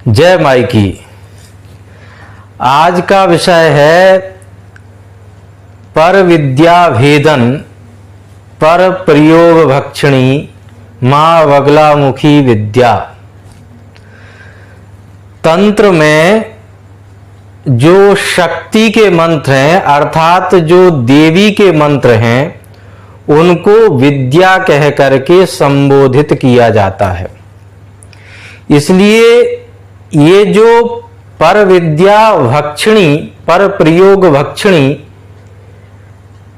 जय माई की। आज का विषय है पर विद्या भेदन पर प्रयोग भक्षणी मां बगलामुखी विद्या। तंत्र में जो शक्ति के मंत्र हैं अर्थात जो देवी के मंत्र हैं उनको विद्या कह करके संबोधित किया जाता है। इसलिए ये जो पर विद्या भक्षणी पर प्रयोग भक्षणी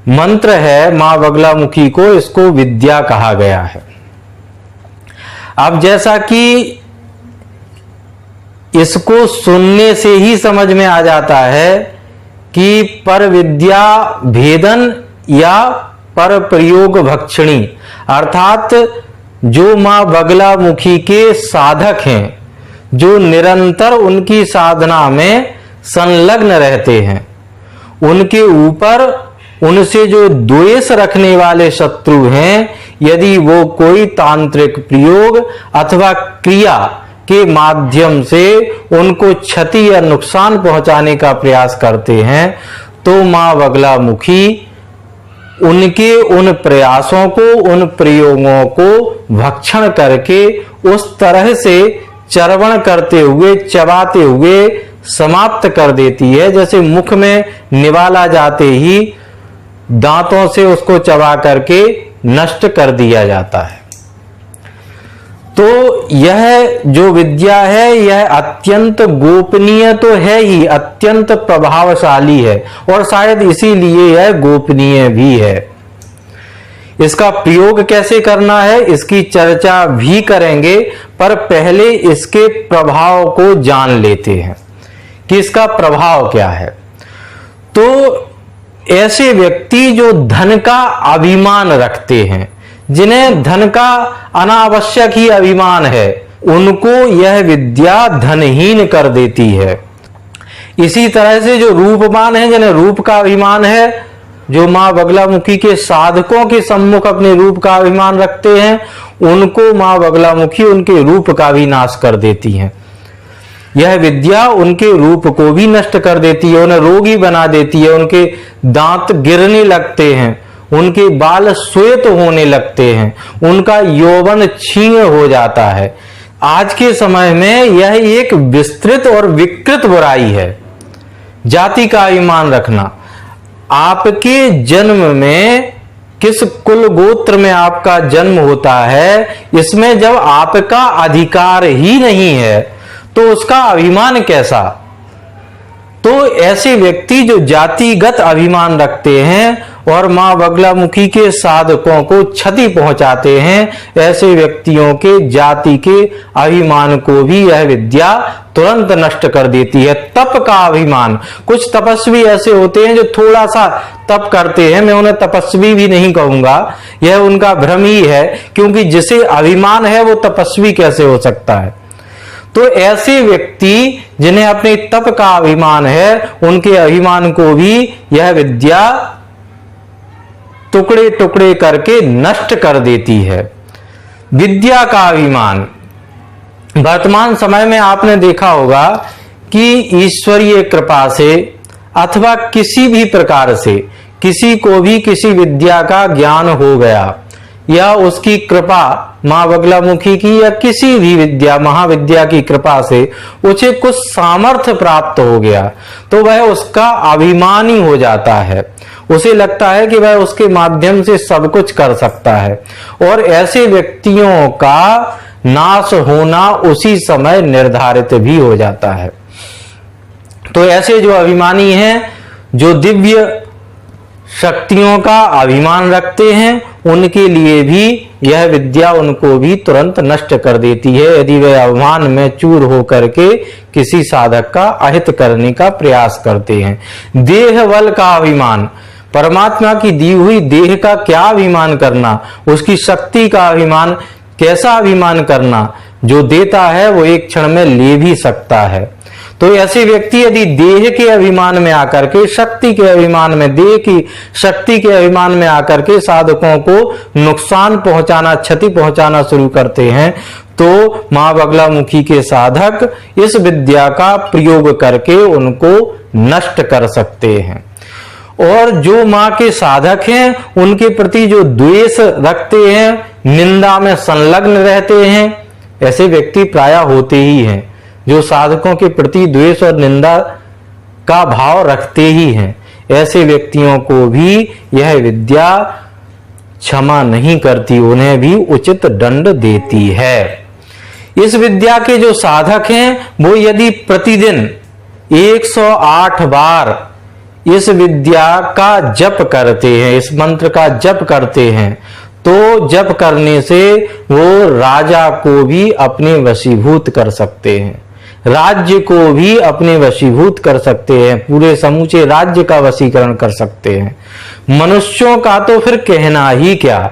मंत्र है मां बगलामुखी को, इसको विद्या कहा गया है। अब जैसा कि इसको सुनने से ही समझ में आ जाता है कि पर विद्या भेदन या पर प्रयोग भक्षणी अर्थात जो मां बगलामुखी के साधक हैं, जो निरंतर उनकी साधना में संलग्न रहते हैं, उनके ऊपर उनसे जो द्वेष रखने वाले शत्रु हैं, यदि वो कोई तांत्रिक प्रयोग अथवा क्रिया के माध्यम से उनको क्षति या नुकसान पहुंचाने का प्रयास करते हैं, तो मां बगलामुखी उनके उन प्रयासों को, उन प्रयोगों को भक्षण करके उस तरह से चर्वण करते हुए, चबाते हुए समाप्त कर देती है, जैसे मुख में निवाला जाते ही दांतों से उसको चबा करके नष्ट कर दिया जाता है। तो यह जो विद्या है यह अत्यंत गोपनीय तो है ही, अत्यंत प्रभावशाली है और शायद इसीलिए यह गोपनीय भी है। इसका प्रयोग कैसे करना है इसकी चर्चा भी करेंगे, पर पहले इसके प्रभाव को जान लेते हैं कि इसका प्रभाव क्या है। तो ऐसे व्यक्ति जो धन का अभिमान रखते हैं, जिन्हें धन का अनावश्यक ही अभिमान है, उनको यह विद्या धनहीन कर देती है। इसी तरह से जो रूपवान है, जिन्हें रूप का अभिमान है, जो मां बगलामुखी के साधकों के सम्मुख अपने रूप का अभिमान रखते हैं, उनको मां बगलामुखी उनके रूप का भी नाश कर देती है। यह विद्या उनके रूप को भी नष्ट कर देती है, उन्हें रोगी बना देती है, उनके दांत गिरने लगते हैं, उनके बाल श्वेत होने लगते हैं, उनका यौवन क्षीण हो जाता है। आज के समय में यह एक विस्तृत और विकृत बुराई है, जाति का अभिमान रखना। आपके जन्म में किस कुल गोत्र में आपका जन्म होता है, इसमें जब आपका अधिकार ही नहीं है तो उसका अभिमान कैसा। तो ऐसे व्यक्ति जो जातिगत अभिमान रखते हैं और मां बगलामुखी के साधकों को क्षति पहुंचाते हैं, ऐसे व्यक्तियों के जाति के अभिमान को भी यह विद्या तुरंत नष्ट कर देती है। तप का अभिमान, कुछ तपस्वी ऐसे होते हैं जो थोड़ा सा तप करते हैं, मैं उन्हें तपस्वी भी नहीं कहूंगा, यह उनका भ्रम ही है, क्योंकि जिसे अभिमान है वो तपस्वी कैसे हो सकता है। तो ऐसे व्यक्ति जिन्हें अपने तप का अभिमान है, उनके अभिमान को भी यह विद्या टुकड़े टुकड़े करके नष्ट कर देती है। विद्या का अभिमान, वर्तमान समय में आपने देखा होगा कि ईश्वरीय कृपा से अथवा किसी भी प्रकार से किसी को भी किसी विद्या का ज्ञान हो गया, या उसकी कृपा मां बगलामुखी की या किसी भी विद्या महाविद्या की कृपा से उसे कुछ सामर्थ्य प्राप्त हो गया, तो वह उसका अभिमानी हो जाता है। उसे लगता है कि वह उसके माध्यम से सब कुछ कर सकता है, और ऐसे व्यक्तियों का नाश होना उसी समय निर्धारित भी हो जाता है। तो ऐसे जो अभिमानी हैं, जो दिव्य शक्तियों का अभिमान रखते हैं, उनके लिए भी यह विद्या उनको भी तुरंत नष्ट कर देती है, यदि वे अभिमान में चूर होकर के किसी साधक का अहित करने का प्रयास करते हैं। देह बल का अभिमान, परमात्मा की दी हुई देह का क्या अभिमान करना, उसकी शक्ति का अभिमान, कैसा अभिमान करना, जो देता है वो एक क्षण में ले भी सकता है। तो ऐसे व्यक्ति यदि देह के अभिमान में आकर के, शक्ति के अभिमान में, देह की शक्ति के अभिमान में आकर के साधकों को नुकसान पहुंचाना, क्षति पहुंचाना शुरू करते हैं, तो मां बगलामुखी के साधक इस विद्या का प्रयोग करके उनको नष्ट कर सकते हैं। और जो मां के साधक हैं उनके प्रति जो द्वेष रखते हैं, निंदा में संलग्न रहते हैं, ऐसे व्यक्ति प्रायः होते ही हैं जो साधकों के प्रति द्वेष और निंदा का भाव रखते ही हैं। ऐसे व्यक्तियों को भी यह विद्या क्षमा नहीं करती, उन्हें भी उचित दंड देती है। इस विद्या के जो साधक हैं वो यदि प्रतिदिन 108 बार इस विद्या का जप करते हैं, इस मंत्र का जप करते हैं, तो जप करने से वो राजा को भी अपने वशीभूत कर सकते हैं, राज्य को भी अपने वशीभूत कर सकते हैं, पूरे समूचे राज्य का वशीकरण कर सकते हैं। मनुष्यों का तो फिर कहना ही क्या।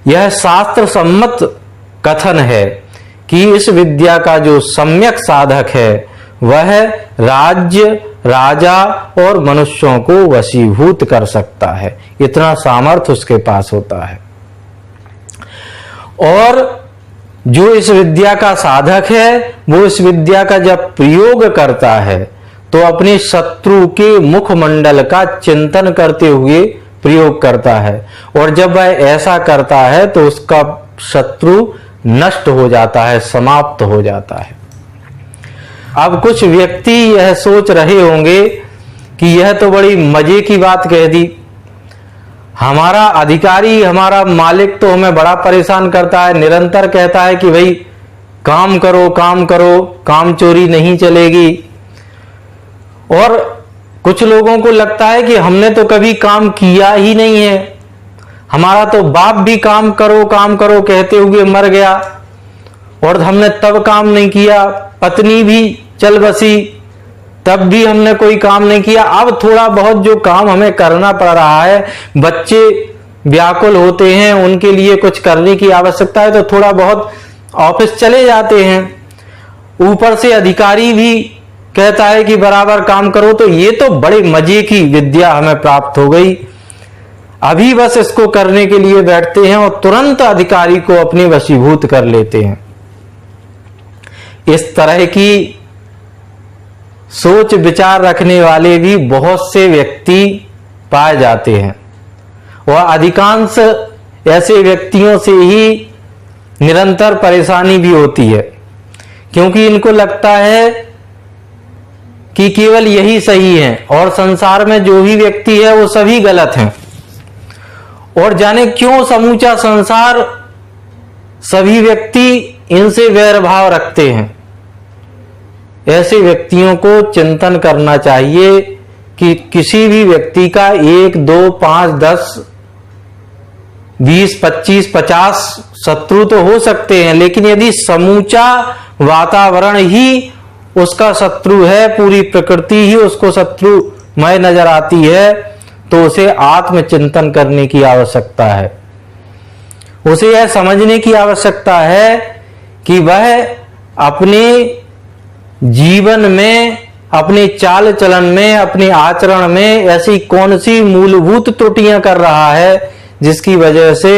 यह शास्त्र सम्मत कथन है कि इस विद्या का जो सम्यक साधक है वह राज्य, राजा और मनुष्यों को वशीभूत कर सकता है, इतना सामर्थ्य उसके पास होता है। और जो इस विद्या का साधक है वो इस विद्या का जब प्रयोग करता है तो अपने शत्रु के मुखमंडल का चिंतन करते हुए प्रयोग करता है, और जब वह ऐसा करता है तो उसका शत्रु नष्ट हो जाता है, समाप्त हो जाता है। अब कुछ व्यक्ति यह सोच रहे होंगे कि यह तो बड़ी मजे की बात कह दी, हमारा अधिकारी, हमारा मालिक तो हमें बड़ा परेशान करता है, निरंतर कहता है कि भाई काम करो काम करो, काम चोरी नहीं चलेगी। और कुछ लोगों को लगता है कि हमने तो कभी काम किया ही नहीं है, हमारा तो बाप भी काम करो कहते हुए मर गया और हमने तब काम नहीं किया, पत्नी भी चल बसी तब भी हमने कोई काम नहीं किया, अब थोड़ा बहुत जो काम हमें करना पड़ रहा है, बच्चे व्याकुल होते हैं, उनके लिए कुछ करने की आवश्यकता है तो थोड़ा बहुत ऑफिस चले जाते हैं, ऊपर से अधिकारी भी कहता है कि बराबर काम करो, तो ये तो बड़े मजे की विद्या हमें प्राप्त हो गई, अभी बस इसको करने के लिए बैठते हैं और तुरंत अधिकारी को अपने वशीभूत कर लेते हैं। इस तरह की सोच विचार रखने वाले भी बहुत से व्यक्ति पाए जाते हैं, और अधिकांश ऐसे व्यक्तियों से ही निरंतर परेशानी भी होती है, क्योंकि इनको लगता है कि केवल यही सही है और संसार में जो भी व्यक्ति है वो सभी गलत हैं, और जाने क्यों समूचा संसार, सभी व्यक्ति इनसे वैर भाव रखते हैं। ऐसे व्यक्तियों को चिंतन करना चाहिए कि किसी भी व्यक्ति का 1, 2, 5, 10, 20, 25, 50 शत्रु तो हो सकते हैं, लेकिन यदि समूचा वातावरण ही उसका शत्रु है, पूरी प्रकृति ही उसको शत्रुमय नजर आती है, तो उसे आत्मचिंतन करने की आवश्यकता है। उसे यह समझने की आवश्यकता है कि वह अपने जीवन में, अपने चाल चलन में, अपने आचरण में ऐसी कौन सी मूलभूत त्रुटियां कर रहा है जिसकी वजह से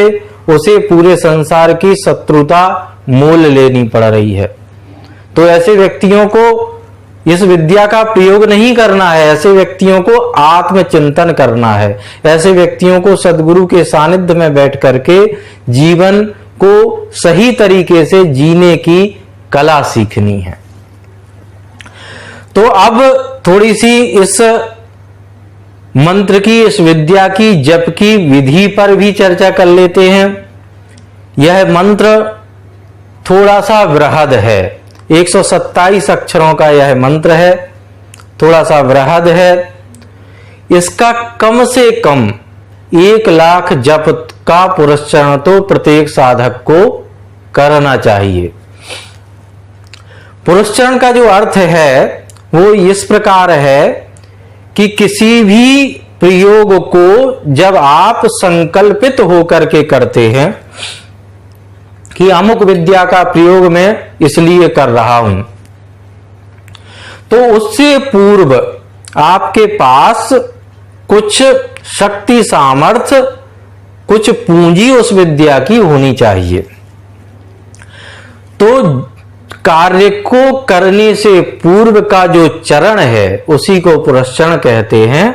उसे पूरे संसार की शत्रुता मोल लेनी पड़ रही है। तो ऐसे व्यक्तियों को इस विद्या का प्रयोग नहीं करना है, ऐसे व्यक्तियों को आत्मचिंतन करना है, ऐसे व्यक्तियों को सद्गुरु के सानिध्य में बैठ करके जीवन को सही तरीके से जीने की कला सीखनी है। तो अब थोड़ी सी इस मंत्र की, इस विद्या की जप की विधि पर भी चर्चा कर लेते हैं। यह मंत्र थोड़ा सा बृहद है, 127 अक्षरों का यह मंत्र है, थोड़ा सा बृहद है। इसका कम से कम 1 लाख जप का पुरस्चरण तो प्रत्येक साधक को करना चाहिए। पुरस्चरण का जो अर्थ है वो इस प्रकार है कि किसी भी प्रयोग को जब आप संकल्पित होकर के करते हैं कि अमुक विद्या का प्रयोग मैं इसलिए कर रहा हूं, तो उससे पूर्व आपके पास कुछ शक्ति, सामर्थ्य, कुछ पूंजी उस विद्या की होनी चाहिए। तो कार्य को करने से पूर्व का जो चरण है उसी को पुरस्चरण कहते हैं।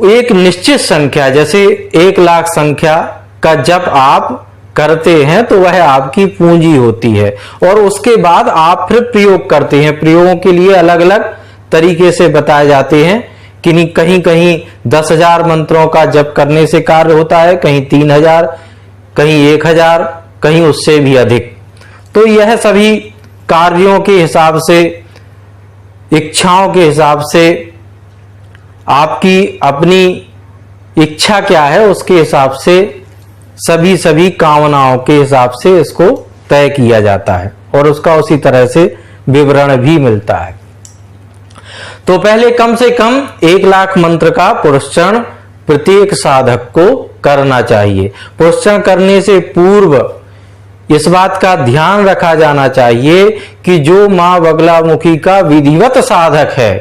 एक निश्चित संख्या, जैसे 1,00,000 संख्या का जप आप करते हैं तो वह आपकी पूंजी होती है, और उसके बाद आप फिर प्रयोग करते हैं। प्रयोगों के लिए अलग अलग तरीके से बताए जाते हैं कि कहीं कहीं 10,000 मंत्रों का जप करने से कार्य होता है, कहीं 3,000, कहीं 1,000, कहीं उससे भी अधिक। तो यह सभी कार्यों के हिसाब से, इच्छाओं के हिसाब से, आपकी अपनी इच्छा क्या है उसके हिसाब से, सभी कामनाओं के हिसाब से इसको तय किया जाता है और उसका उसी तरह से विवरण भी मिलता है। तो पहले कम से कम 1,00,000 मंत्र का पुरस्चरण प्रत्येक साधक को करना चाहिए। पुरस्चरण करने से पूर्व इस बात का ध्यान रखा जाना चाहिए कि जो मां बगलामुखी का विधिवत साधक है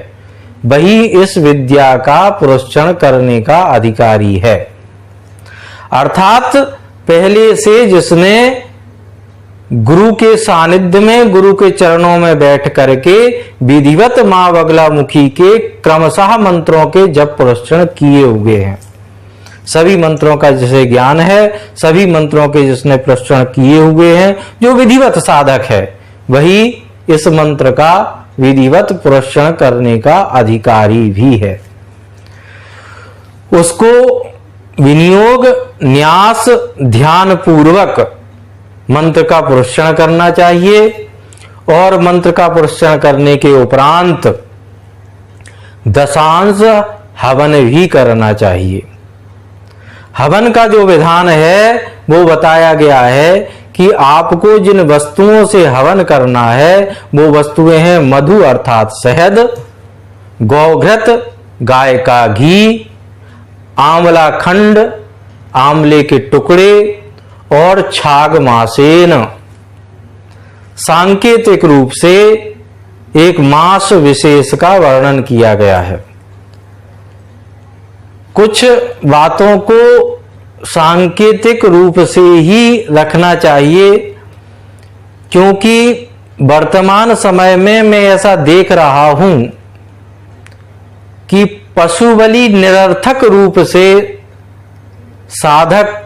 वही इस विद्या का पुरस्चरण करने का अधिकारी है। अर्थात पहले से जिसने गुरु के सानिध्य में, गुरु के चरणों में बैठ करके विधिवत मां बगलामुखी के क्रमशः मंत्रों के जप पुरस्चरण किए हुए हैं, सभी मंत्रों का जिसे ज्ञान है, सभी मंत्रों के जिसने पुरस्चरण किए हुए हैं, जो विधिवत साधक है वही इस मंत्र का विधिवत पुरस्चरण करने का अधिकारी भी है। उसको विनियोग, न्यास, ध्यान पूर्वक मंत्र का पुरस्चरण करना चाहिए और मंत्र का पुरस्चरण करने के उपरांत दशांश हवन भी करना चाहिए। हवन का जो विधान है वो बताया गया है कि आपको जिन वस्तुओं से हवन करना है वो वस्तुएं हैं मधु अर्थात शहद, गौघृत गाय का घी, आंवला खंड आंवले के टुकड़े और छाग मासेन। सांकेतिक रूप से एक मास विशेष का वर्णन किया गया है। कुछ बातों को सांकेतिक रूप से ही रखना चाहिए, क्योंकि वर्तमान समय में मैं ऐसा देख रहा हूं कि पशु बलि निरर्थक रूप से साधक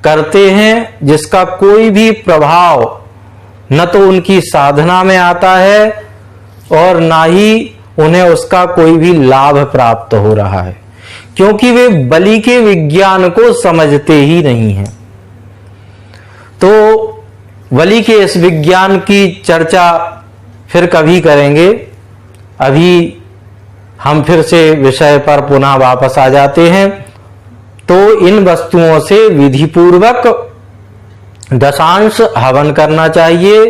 करते हैं, जिसका कोई भी प्रभाव न तो उनकी साधना में आता है और ना ही उन्हें उसका कोई भी लाभ प्राप्त हो रहा है, क्योंकि वे बलि के विज्ञान को समझते ही नहीं हैं। तो बलि के इस विज्ञान की चर्चा फिर कभी करेंगे। अभी हम फिर से विषय पर पुनः वापस आ जाते हैं। तो इन वस्तुओं से विधिपूर्वक दशांश हवन करना चाहिए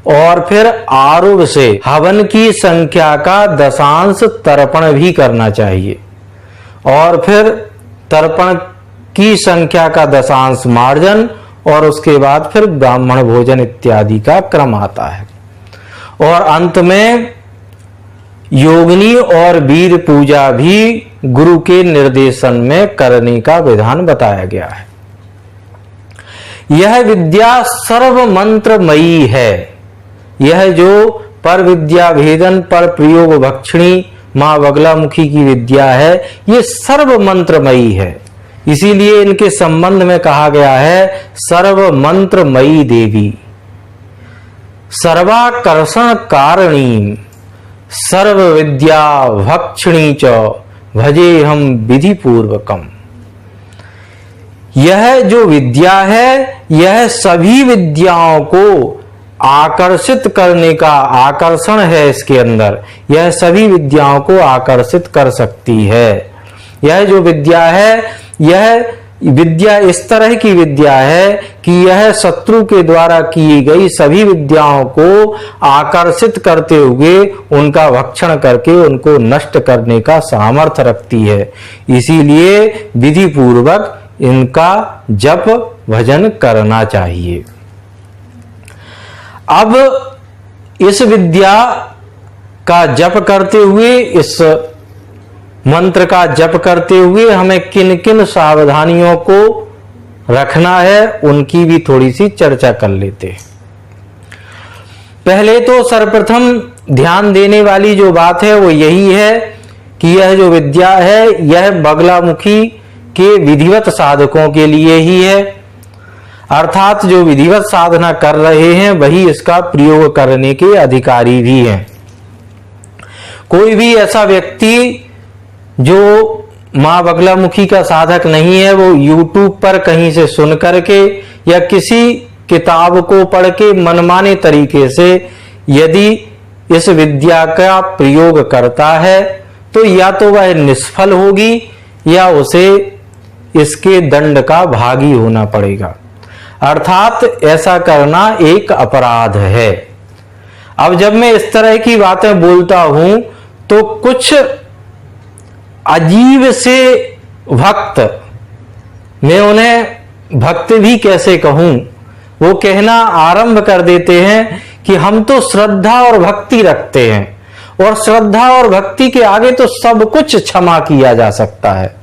और फिर आरूढ़ से हवन की संख्या का दशांश तर्पण भी करना चाहिए और फिर तर्पण की संख्या का दशांश मार्जन और उसके बाद फिर ब्राह्मण भोजन इत्यादि का क्रम आता है। और अंत में योगिनी और वीर पूजा भी गुरु के निर्देशन में करने का विधान बताया गया है। यह विद्या सर्व मंत्रमयी है। यह जो पर विद्या भेदन पर प्रयोग भक्षणी मां बगलामुखी की विद्या है, ये सर्व मंत्रमयी है। इसीलिए इनके संबंध में कहा गया है सर्व मंत्रमयी देवी, सर्वाकर्षण कारिणी, सर्व विद्या भक्षणी च भजे हम विधि पूर्वकम। यह जो विद्या है यह सभी विद्याओं को आकर्षित करने का आकर्षण है इसके अंदर। यह सभी विद्याओं को आकर्षित कर सकती है। यह जो विद्या है, यह विद्या इस तरह की विद्या है कि यह शत्रु के द्वारा की गई सभी विद्याओं को आकर्षित करते हुए उनका भक्षण करके उनको नष्ट करने का सामर्थ्य रखती है। इसीलिए विधि पूर्वक इनका जप भजन करना चाहिए। अब इस विद्या का जप करते हुए, इस मंत्र का जप करते हुए हमें किन किन सावधानियों को रखना है उनकी भी थोड़ी सी चर्चा कर लेते हैं। पहले तो सर्वप्रथम ध्यान देने वाली जो बात है वो यही है कि यह जो विद्या है यह बगलामुखी के विधिवत साधकों के लिए ही है, अर्थात जो विधिवत साधना कर रहे हैं वही इसका प्रयोग करने के अधिकारी भी हैं। कोई भी ऐसा व्यक्ति जो मां बगलामुखी का साधक नहीं है, वो YouTube पर कहीं से सुन करके या किसी किताब को पढ़ के मनमाने तरीके से यदि इस विद्या का प्रयोग करता है तो या तो वह निष्फल होगी या उसे इसके दंड का भागी होना पड़ेगा, अर्थात ऐसा करना एक अपराध है। अब जब मैं इस तरह की बातें बोलता हूं तो कुछ अजीब से भक्त, मैं उन्हें भक्त भी कैसे कहूं, वो कहना आरंभ कर देते हैं कि हम तो श्रद्धा और भक्ति रखते हैं और श्रद्धा और भक्ति के आगे तो सब कुछ क्षमा किया जा सकता है।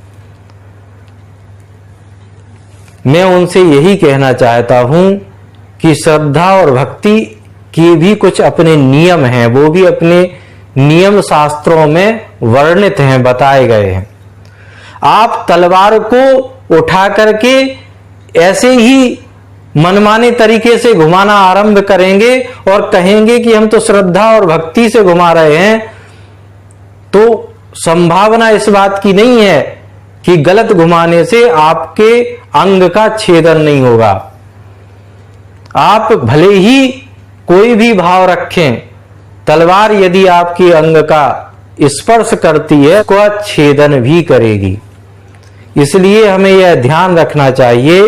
मैं उनसे यही कहना चाहता हूं कि श्रद्धा और भक्ति के भी कुछ अपने नियम हैं, वो भी अपने नियम शास्त्रों में वर्णित हैं, बताए गए हैं। आप तलवार को उठा करके ऐसे ही मनमाने तरीके से घुमाना आरंभ करेंगे और कहेंगे कि हम तो श्रद्धा और भक्ति से घुमा रहे हैं, तो संभावना इस बात की नहीं है कि गलत घुमाने से आपके अंग का छेदन नहीं होगा। आप भले ही कोई भी भाव रखें, तलवार यदि आपके अंग का स्पर्श करती है तो छेदन भी करेगी। इसलिए हमें यह ध्यान रखना चाहिए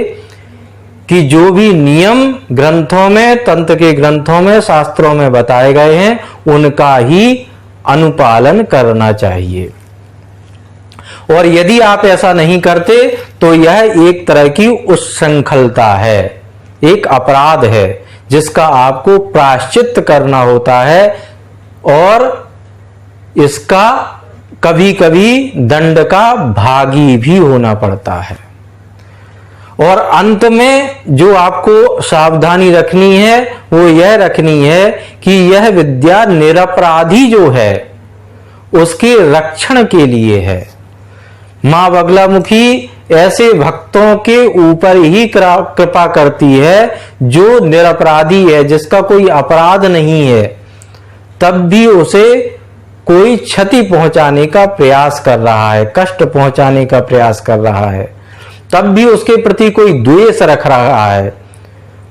कि जो भी नियम ग्रंथों में, तंत्र के ग्रंथों में, शास्त्रों में बताए गए हैं उनका ही अनुपालन करना चाहिए। और यदि आप ऐसा नहीं करते तो यह एक तरह की उच्छृंखलता है, एक अपराध है जिसका आपको प्रायश्चित करना होता है और इसका कभी कभी दंड का भागी भी होना पड़ता है। और अंत में जो आपको सावधानी रखनी है वो यह रखनी है कि यह विद्या निरपराधी जो है उसके रक्षण के लिए है। मां बगलामुखी ऐसे भक्तों के ऊपर ही कृपा करती है जो निरपराधी है, जिसका कोई अपराध नहीं है, तब भी उसे कोई क्षति पहुंचाने का प्रयास कर रहा है, कष्ट पहुंचाने का प्रयास कर रहा है, तब भी उसके प्रति कोई द्वेष रख रहा है,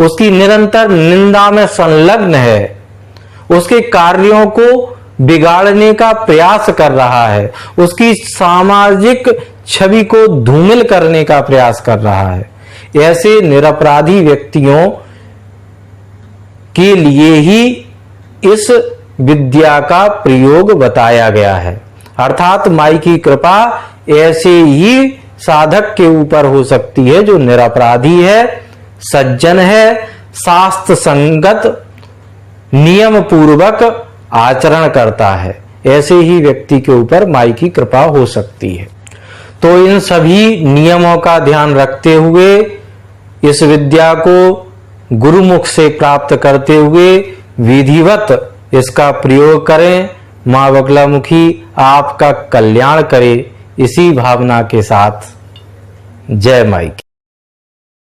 उसकी निरंतर निंदा में संलग्न है, उसके कार्यों को बिगाड़ने का प्रयास कर रहा है, उसकी सामाजिक छवि को धूमिल करने का प्रयास कर रहा है। ऐसे निरपराधी व्यक्तियों के लिए ही इस विद्या का प्रयोग बताया गया है। अर्थात माई की कृपा ऐसे ही साधक के ऊपर हो सकती है जो निरपराधी है, सज्जन है, शास्त्र संगत नियम पूर्वक आचरण करता है, ऐसे ही व्यक्ति के ऊपर माई की कृपा हो सकती है। तो इन सभी नियमों का ध्यान रखते हुए इस विद्या को गुरुमुख से प्राप्त करते हुए विधिवत इसका प्रयोग करें। मां बगलामुखी आपका कल्याण करे, इसी भावना के साथ जय माई की।